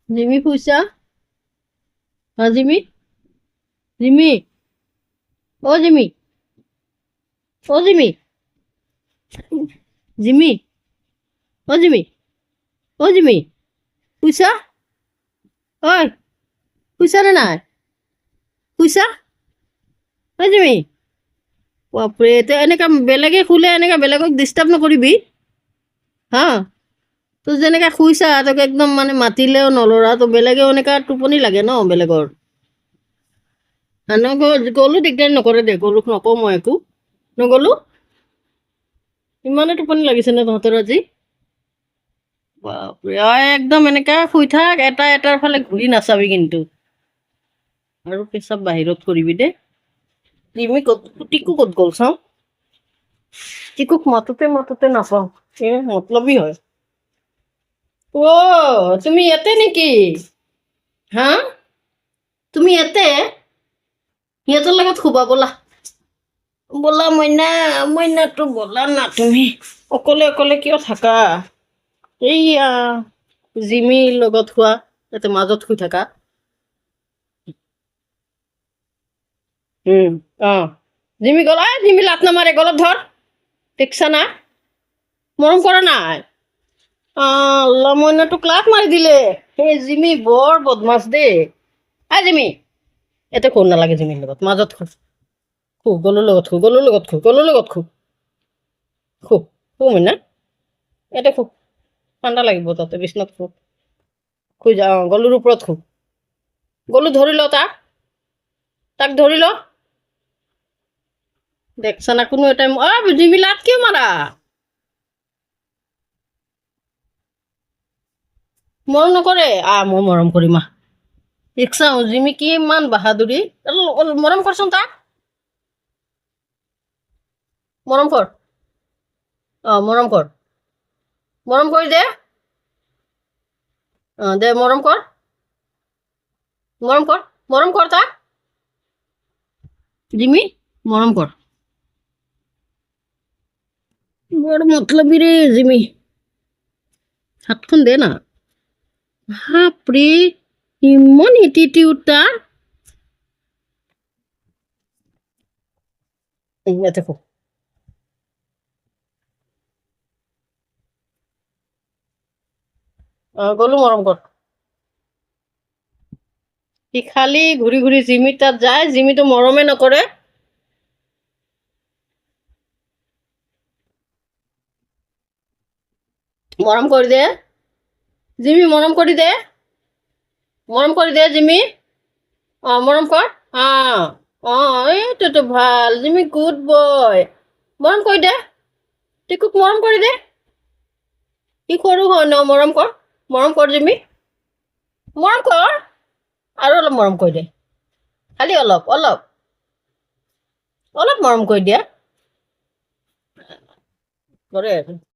Jimmy শুইছা? Jimmy, Jimmy, অ Jimmy, অ Jimmy, Jimmy, অ Jimmy, অ Jimmy, শুইছা? ঐ, শুইছা নে নাই? শুইছা? অ জিমি, বাপৰে তই এনেকা বেলেগে শুলে এনেকা বেলেগক ডিষ্টাৰ্ব নকৰিবি। হা, তোৰ যেনেকা শুইছা তোক একদম মানে মাতিলেও নলৰা, তো বেলেগেও এনেকা টোপনি লাগে ন বেলেগৰ। গ'লো দিগদাৰ নকৰে দে, গ'লো নকওঁ মই একো। নগ'লো ইমানে টোপনি লাগিছে নে তহঁতৰ আজি? বাপৰে একদম এনেকা শুই থাক, এটা এটাৰ ফালে ঘূৰি নাচাবি কিন্তু। আৰু পেচাব বাহিৰত কৰিবি দে। টিমি ক'ত, টিকু ক'ত গ'ল চাওঁ। টিকুক মাতোতে মাতোতে নাপাওঁ, মতলবী হয়। তুমি ইয়াতে নেকি? হা, তুমি ইয়াতে? সিহঁতৰ লগত শুবা ব'লা। ব'লা মইনা, মইনাটো ব'লা না তুমি। অকলে অকলে কিয় থাকা? এইয়া জিমিৰ লগত শুৱা, তাতে মাজত শুই থাকা। অ জিমি গ'ল, জিমি লাত নামাৰে, গলত ধৰ। দেখছা না? মৰম কৰা নাই? আল্লাহ মইনাটোক লাত মাৰি দিলে। সেই জিমি বৰ বদমাছ দেই। জিমি এতে শুব নালাগে, জিমিৰ লগত মাজত শু। শু গলুৰ লগত শু, গলুৰ লগত শু, গলুৰ লগত শু। শু, শু মইনা, ইয়াতে শু। ঠাণ্ডা লাগিব তাতে, বিচনাত শু। শুই যা, গলুৰ ওপৰত শু। গলু ধৰি ল তাক, তাক ধৰি ল। দেখছা না কোনো এটা জিমি লাত কিয় মাৰা? মৰম নকৰে? মই মৰম কৰিম দেখছা জিমি কি ইমান বাহাদুৰি। মৰম কৰচোন তাক, মৰম কৰ। মৰম কৰ, মৰম কৰি দে। দে মৰম কৰ, মৰম কৰ, মৰম কৰ তাক। জিমি মৰম কৰ। বৰ মতলবী ৰে জিমি, হাতখন দে না। বাপৰে ইমান এটিটিউড তাৰ। ইয়াতে শু। গলো মৰম কৰ। সি খালি ঘূৰি ঘূৰি জিমিৰ তাত যায়, জিমিটো মৰমে নকৰে। মৰম কৰি দে জিমি, মৰম কৰি দে, মৰম কৰি দে জিমি। মৰম কৰ। এইটোতো ভাল, জিমি গুড বয়। মৰম কৰি দে, টিকুক মৰম কৰি দে। সি সৰু হয় ন, মৰম কৰ, মৰম কৰ জিমি, মৰম কৰ। আৰু অলপ মৰম কৰি দে, খালি অলপ অলপ, অলপ মৰম কৰি দিয়া। কৰে